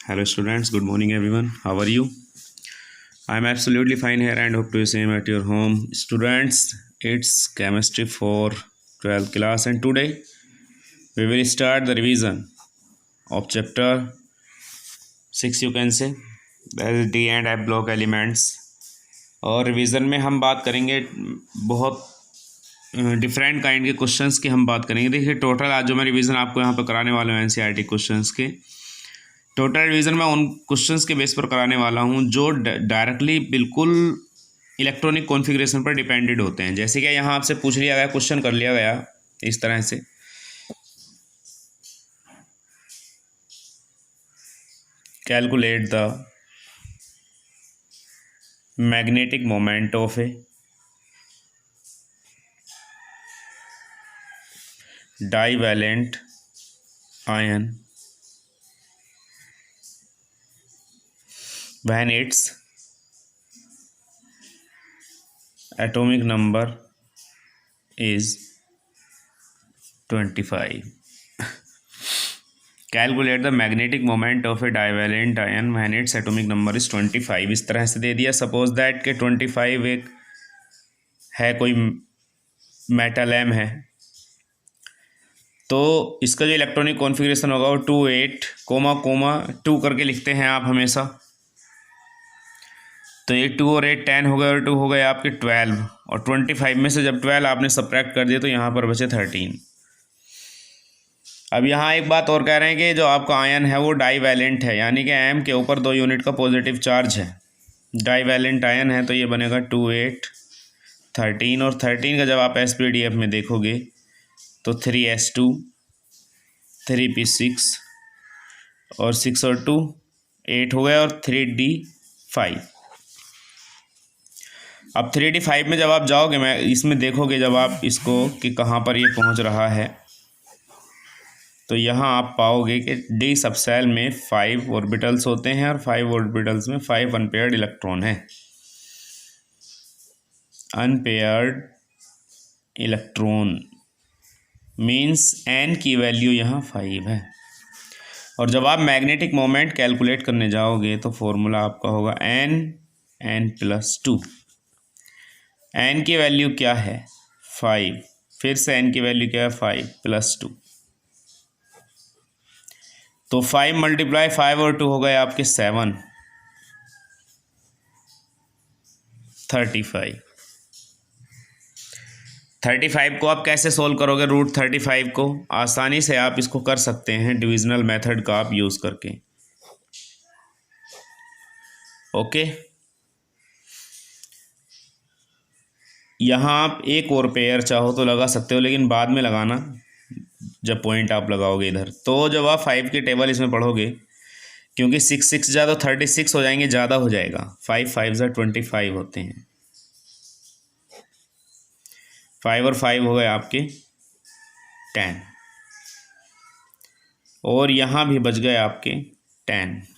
Hello students, good morning everyone. How are you? I am absolutely fine here and hope to be same at your home. Students, it's chemistry for 12th class and today we will start the revision of chapter 6 you can say, that is D and F block elements. और revision में हम बात करेंगे बहुत different kind के questions की हम बात करेंगे। देखिए टोटल आज जो मैं रिवीजन आपको यहाँ पर कराने वाला हूँ एनसीईआरटी क्वेश्चंस के, टोटल रिवीजन मैं उन क्वेश्चंस के बेस पर कराने वाला हूँ जो डायरेक्टली बिल्कुल इलेक्ट्रॉनिक कॉन्फ़िगरेशन पर डिपेंडेड होते हैं। जैसे कि यहाँ आपसे पूछ लिया गया, क्वेश्चन कर लिया गया इस तरह से, calculate the magnetic moment of A divalent ion when its atomic number is 25. Calculate the magnetic moment of a divalent ion when its atomic number is 25. इस तरह से दे दिया। सपोज दैट के 25 एक है कोई मेटल एम है, तो इसका जो इलेक्ट्रॉनिक कॉन्फ़िगरेशन होगा वो 28 कोमा कोमा 2 करके लिखते हैं आप हमेशा। तो ये 2 और 8 10 हो गए और 2 हो गए आपके 12, और 25 में से जब 12 आपने सब्ट्रैक्ट कर दिया तो यहाँ पर बचे 13। अब यहाँ एक बात और कह रहे हैं कि जो आपका आयन है वो डाइवैलेंट है, यानी कि एम के ऊपर 2 यूनिट का पॉजिटिव चार्ज है। डाइवैलेंट आयन है तो ये बनेगा 2 8 13, और 13 का जब आप SPDF में देखोगे तो 3s2 3p6 और 6 और 2 8 हो गए और 3d5। अब 3d5 में जब आप जाओगे, मैं इसमें देखोगे जब आप इसको कि कहाँ पर ये पहुँच रहा है, तो यहाँ आप पाओगे कि डी सबसेल में 5 ऑर्बिटल्स होते हैं और 5 ऑर्बिटल्स में 5 अनपेयर्ड इलेक्ट्रॉन है। अनपेयर्ड इलेक्ट्रॉन मीन्स एन की वैल्यू यहाँ 5 है। और जब आप मैग्नेटिक मोमेंट कैलकुलेट करने जाओगे तो फॉर्मूला आपका होगा n+2। एन की वैल्यू क्या है 5, फिर से एन की वैल्यू क्या है 5 + 2, तो 5 × 5 और 2 हो गए आपके 7 35 को आप कैसे सोल्व करोगे? √35 को आसानी से आप इसको कर सकते हैं डिविजनल मेथड का आप यूज़ करके। ओके, यहाँ आप एक और पेयर चाहो तो लगा सकते हो, लेकिन बाद में लगाना जब पॉइंट आप लगाओगे इधर। तो जब आप 5 की टेबल इसमें पढ़ोगे, क्योंकि 6 6 जा तो 36 हो जाएंगे, ज़्यादा हो जाएगा। 5 5 जा 25 होते हैं, 5 और 5 हो गए आपके 10, और यहाँ भी बच गए आपके 10।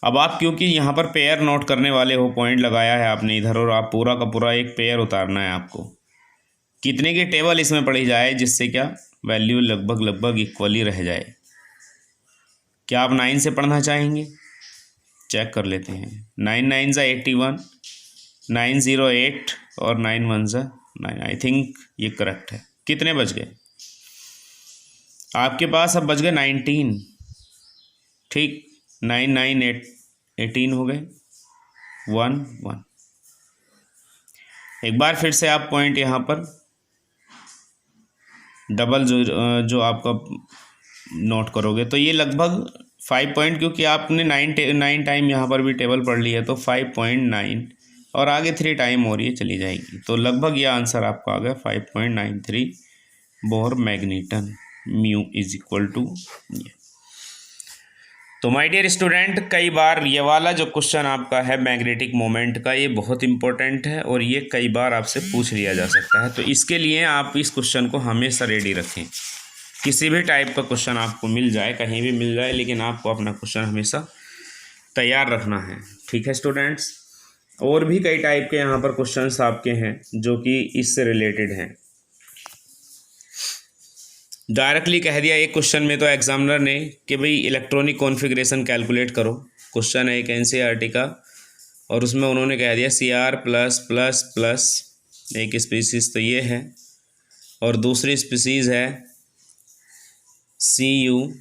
अब आप क्योंकि यहाँ पर पेयर नोट करने वाले हो, पॉइंट लगाया है आपने इधर, और आप पूरा का पूरा एक पेयर उतारना है आपको। कितने की टेबल इसमें पढ़ी जाए जिससे क्या वैल्यू लगभग इक्वली रह जाए। क्या आप 9 से पढ़ना चाहेंगे? चेक कर लेते हैं। 9 9 ज़ा 81, 9 0 8 और 9 1 ज़ा 9। आई थिंक ये करेक्ट है। कितने बच गए आपके पास? अब बच गए 19। ठीक, 9 9 8 18 हो गए, 1 1। एक बार फिर से आप पॉइंट यहाँ पर डबल जो आपका नोट करोगे तो ये लगभग 5 पॉइंट, क्योंकि आपने 9 टाइम यहाँ पर भी टेबल पढ़ ली है तो 5.9 और आगे 3 टाइम और ये चली जाएगी, तो लगभग ये आंसर आपका आ गया 5.93 बोर मैग्नीटन म्यू = ये। तो माय डियर स्टूडेंट, कई बार ये वाला जो क्वेश्चन आपका है मैग्नेटिक मोमेंट का, ये बहुत इंपॉर्टेंट है और ये कई बार आपसे पूछ लिया जा सकता है। तो इसके लिए आप इस क्वेश्चन को हमेशा रेडी रखें। किसी भी टाइप का क्वेश्चन आपको मिल जाए, कहीं भी मिल जाए, लेकिन आपको अपना क्वेश्चन हमेशा तैयार रखना है। ठीक है स्टूडेंट्स, और भी कई टाइप के यहाँ पर क्वेश्चंस आपके हैं जो कि इससे रिलेटेड हैं। डायरेक्टली कह दिया एक क्वेश्चन में तो एग्जामिनर ने कि भाई इलेक्ट्रॉनिक कॉन्फ़िगरेशन कैलकुलेट करो। क्वेश्चन है एक एनसीईआरटी का, और उसमें उन्होंने कह दिया Cr प्लस प्लस प्लस, एक स्पीसीज़ तो ये है, और दूसरी स्पीसीज़ है Cu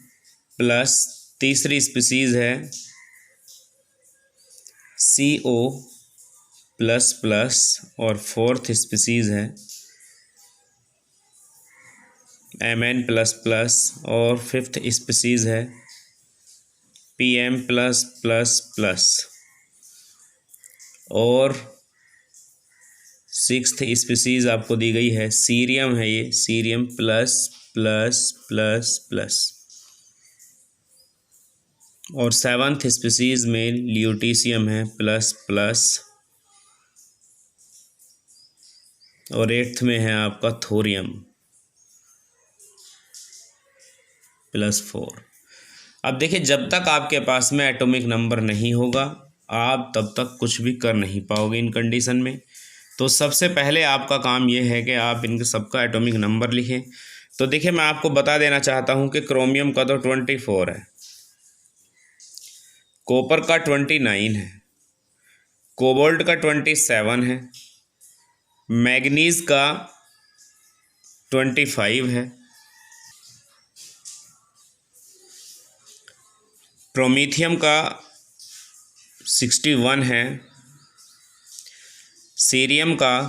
प्लस, तीसरी स्पीसीज़ है Co प्लस प्लस, और फोर्थ स्पीसीज़ है Mn प्लस प्लस, और फिफ्थ स्पीसीज़ है Pm प्लस प्लस प्लस, और सिक्स्थ स्पीसीज़ आपको दी गई है सीरियम है, ये cerium plus plus plus plus, और सेवन्थ स्पीसीज़ में ल्यूटीशियम है प्लस प्लस, और एट्थ में है आपका थोरियम प्लस 4। अब देखिए, जब तक आपके पास में एटॉमिक नंबर नहीं होगा आप तब तक कुछ भी कर नहीं पाओगे इन कंडीशन में। तो सबसे पहले आपका काम ये है कि आप इनके सबका एटॉमिक नंबर लिखें। तो देखिए, मैं आपको बता देना चाहता हूँ कि क्रोमियम का तो 24 है, कॉपर का 29 है, कोबाल्ट का 27 है, मैग्नीज का 25 है, प्रोमीथियम का 61 है, सीरियम का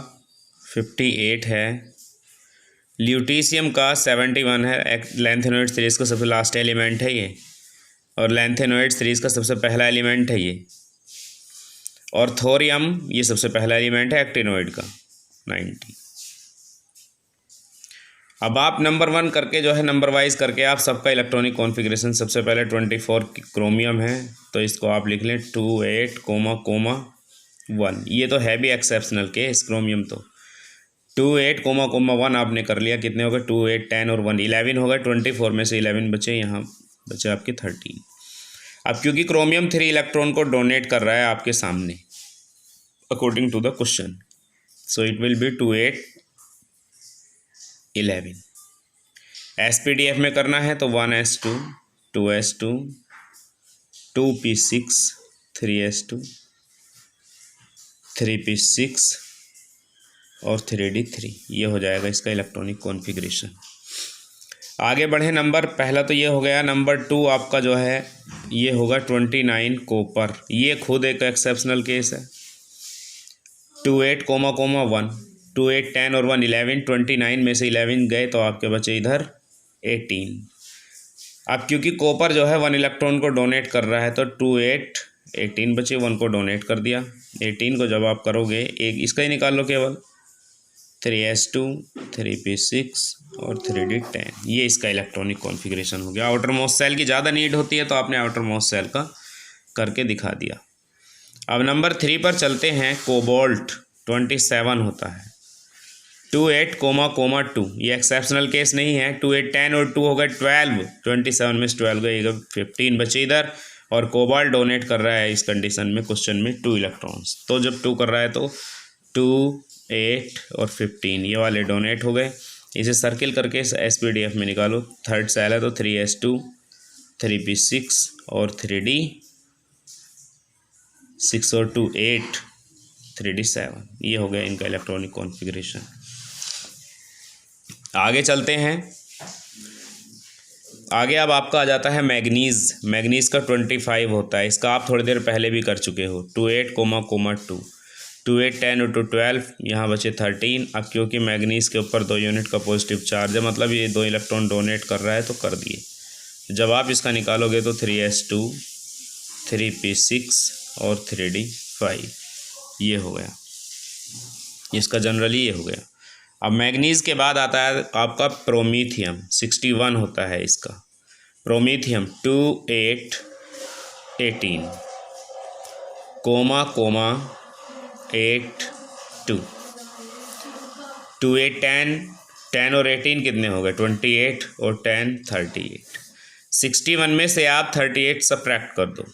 58 है, ल्यूटीशियम का 71 है। लैंथेनोइड सीरीज़ का सबसे लास्ट एलिमेंट है ये, और लैंथेनोइड सीरीज़ का सबसे पहला एलिमेंट है ये, और थोरियम ये सबसे पहला एलिमेंट है एक्टिनोइड का 90। अब आप नंबर 1 करके जो है नंबर वाइज करके आप सबका इलेक्ट्रॉनिक कॉन्फ़िगरेशन, सबसे पहले 24 क्रोमियम है तो इसको आप लिख लें 28, 1। ये तो है भी एक्सेप्शनल केस, क्रोमियम तो 28, 1 आपने कर लिया। कितने हो गए? 2, 8, 10 और 1 11 हो गए। 24 में से 11 बचे, यहाँ बचे आपके 13। अब क्योंकि क्रोमियम 3 इलेक्ट्रॉन को डोनेट कर रहा है आपके सामने according to the question, so it will be 2, 8, 11। SPDF में करना है तो 1s2, 2s2, 2p6, 3s2, 3p6 और 3d3। ये हो जाएगा इसका इलेक्ट्रॉनिक कॉन्फ़िगरेशन। आगे बढ़े, नंबर पहला तो ये हो गया। नंबर 2 आपका जो है ये होगा 29 कॉपर। ये खुद एक एक्सेप्शनल केस है। 28, 1, 2, 8, 10 और 1 11। 29 में से 11 गए तो आपके बचे इधर 18। अब क्योंकि कॉपर जो है 1 इलेक्ट्रॉन को डोनेट कर रहा है तो 2, 8, 18 बचे, 1 को डोनेट कर दिया। 18 को जब आप करोगे एक इसका ही निकाल लो केवल, 3s2, 3p6 और 3d10। ये इसका इलेक्ट्रॉनिक कॉन्फ़िगरेशन हो गया। आउटर मोस्ट सेल की ज़्यादा नीड होती है तो आपने आउटर मोस्ट सेल का करके दिखा दिया। अब नंबर 3 पर चलते हैं। कोबाल्ट 27 होता है। 2, 8, 2। ये एक्सेप्शनल केस नहीं है। 2, 8, 10 और 2 हो गए 12। 27 में से 12 गए, 15 बचे इधर। और कोबाल्ट डोनेट कर रहा है इस कंडीशन में, क्वेश्चन में 2 इलेक्ट्रॉन्स। तो जब 2 कर रहा है तो 2, 8 और 15 ये वाले डोनेट हो गए। इसे सर्किल करके SPDF में निकालो। थर्ड सेल है तो 3s2, 3p6 और 3d6 और 2, 8, 3d7। ये हो गया इनका इलेक्ट्रॉनिक कॉन्फ़िगरेशन। आगे चलते हैं। आगे अब आपका आ जाता है मैग्नीज़। मैग्नीज़ का 25 होता है। इसका आप थोड़ी देर पहले भी कर चुके हो। 2, 8, 2, 2, 8, 10 और 2, 12। यहाँ बचे 13। अब क्योंकि मैग्नीज़ के ऊपर 2 यूनिट का पॉजिटिव चार्ज है, मतलब ये 2 इलेक्ट्रॉन डोनेट कर रहा है तो कर दिए। जब आप इसका निकालोगे तो 3s2, 3p6 और 3d5 ये हो गया। इसका जनरली ये हो गया। अब मैग्नीज़ के बाद आता है आपका प्रोमीथियम। 61 होता है इसका। प्रोमीथियम 2, 8, 18, 8, 2, 2, 8, 10 और 18 कितने हो गए? 28 और 10, 38। 61 में से आप 38 सब्ट्रैक्ट कर दो।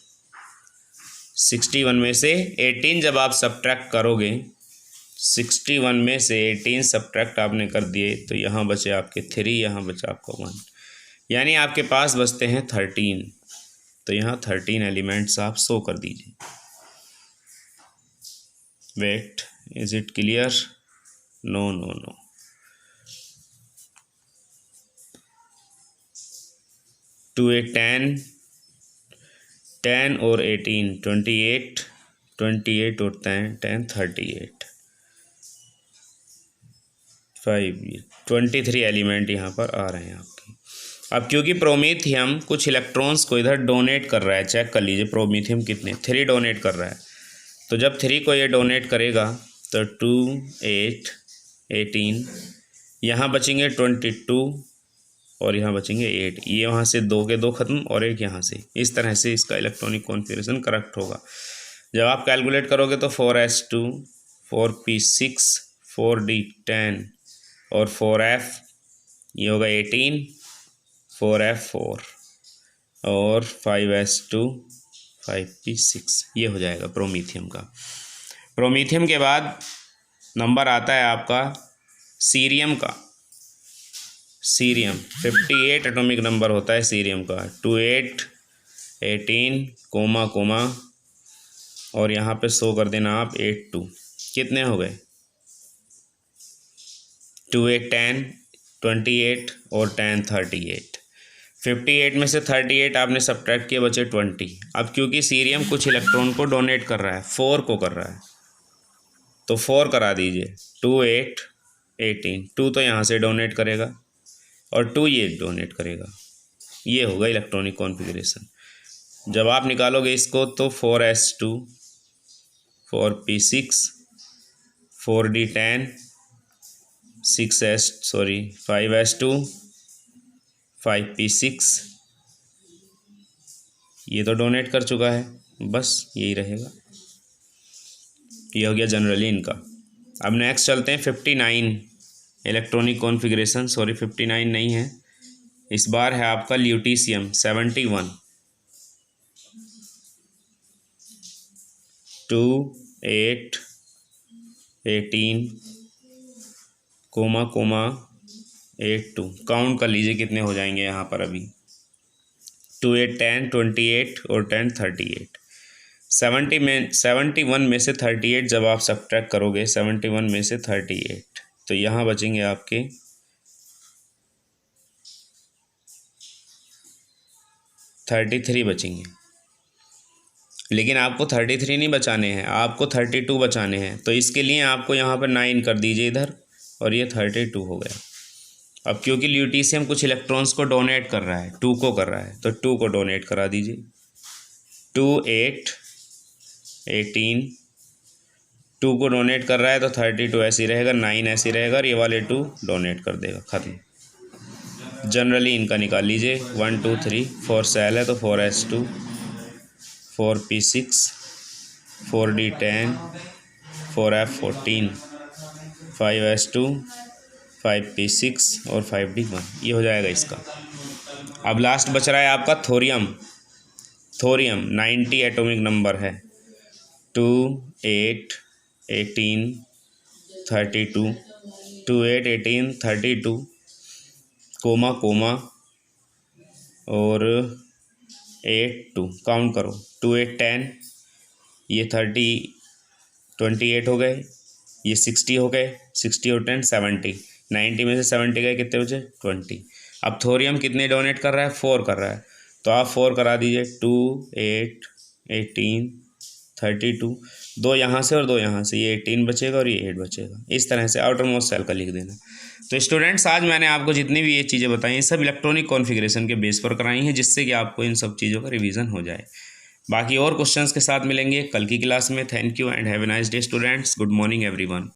61 में से 18 जब आप सब्ट्रैक्ट करोगे, 61 में से 18 सब्ट्रैक्ट आपने कर दिए तो यहाँ बचे आपके 3, यहाँ बचा आपका 1, यानी आपके पास बचते हैं 13। तो यहाँ 13 एलिमेंट्स आप शो कर दीजिए। Wait, is it clear? No no no. To a 10 और 18 28 और 10 38 5 23 एलिमेंट यहाँ पर आ रहे हैं आपके। अब क्योंकि प्रोमीथियम कुछ इलेक्ट्रॉन्स को इधर डोनेट कर रहा है, चेक कर लीजिए प्रोमीथियम कितने, 3 डोनेट कर रहा है। तो जब 3 को ये डोनेट करेगा तो 2 8 18, यहाँ बचेंगे 22 और यहाँ बचेंगे 8। ये वहाँ से 2 के 2 ख़त्म और 1 यहाँ से। इस तरह से इसका इलेक्ट्रॉनिक कॉन्फ़िगरेशन करेक्ट होगा। जब आप कैलकुलेट करोगे तो 4s2 4p6 4d10 और 4f, ये होगा 18, 4f4 और 5s2 5p6, ये हो जाएगा प्रोमीथियम का। प्रोमीथियम के बाद नंबर आता है आपका सीरियम का। सीरियम 58 एटॉमिक नंबर होता है सीरियम का। 28 18 कोमा कोमा और यहाँ पे शो कर देना आप 82। कितने हो गए? 28 10 28 और 10 38। 58 में से 38 आपने सब्ट्रैक्ट किए, बचे 20। अब क्योंकि सीरियम कुछ इलेक्ट्रॉन को डोनेट कर रहा है, 4 को कर रहा है, तो 4 करा दीजिए। 2 8 18, 2 तो यहाँ से डोनेट करेगा और 2 ये डोनेट करेगा। ये होगा इलेक्ट्रॉनिक कॉन्फ़िगरेशन। जब आप निकालोगे इसको तो 4s2 4p6 4d10 5s2 5p6, ये तो डोनेट कर चुका है, बस यही रहेगा। ये हो गया जनरली इनका। अब नेक्स्ट चलते हैं 59 इलेक्ट्रॉनिक कॉन्फ़िगरेशन। सॉरी 59 नहीं है, इस बार है आपका ल्यूटीशियम 71। 2 8 18 कोमा कोमा 8 2। काउंट कर लीजिए कितने हो जाएंगे यहाँ पर अभी। 2 8 10 28 और 10 38। 71 में से 38 जब आप सब्ट्रैक्ट करोगे, 71 में से 38, तो यहाँ बचेंगे आपके 33 बचेंगे। लेकिन आपको 33 नहीं बचाने हैं, आपको 32 बचाने हैं। तो इसके लिए आपको यहाँ पर 9 कर दीजिए इधर और ये 32 हो गया। अब क्योंकि ल्यूटीशियम कुछ इलेक्ट्रॉन्स को डोनेट कर रहा है, 2 को कर रहा है, तो 2 को डोनेट करा दीजिए। 2 8 18, 2 को डोनेट कर रहा है तो 32 ऐसे ही रहेगा, 9 ऐसे ही रहेगा और ये वाले 2 डोनेट कर देगा, ख़त्म। जनरली इनका निकाल लीजिए। 1 2 3 4 सेल है तो 4s2 4p6 4d10 4f14 5s2 5p6 और 5d1, ये हो जाएगा इसका। अब लास्ट बच रहा है आपका थोरियम। थोरियम 90 एटॉमिक नंबर है। 2 8 18 32 2 8 18 32 कोमा कोमा और 8 2। काउंट करो। 2 8 10, ये 28 हो गए, ये 60 हो गए, 60 और 10 70। 90 में से 70 गए, कितने बचे? 20। अब थोरियम कितने डोनेट कर रहा है? 4 कर रहा है, तो आप 4 करा दीजिए। 2 8 18 32, 2 यहाँ से और 2 यहाँ से, ये 18 बचेगा और ये 8 बचेगा। इस तरह से आउटर मोस्ट सेल का लिख देना। तो स्टूडेंट्स, आज मैंने आपको जितनी भी ये चीज़ें बताई हैं सब इलेक्ट्रॉनिक कॉन्फ़िगरेशन के बेस पर कराई हैं, जिससे कि आपको इन सब चीज़ों का रिवीजन हो जाए। बाकी और क्वेश्चंस के साथ मिलेंगे कल की क्लास में। Thank you and have a nice day students. Good morning everyone.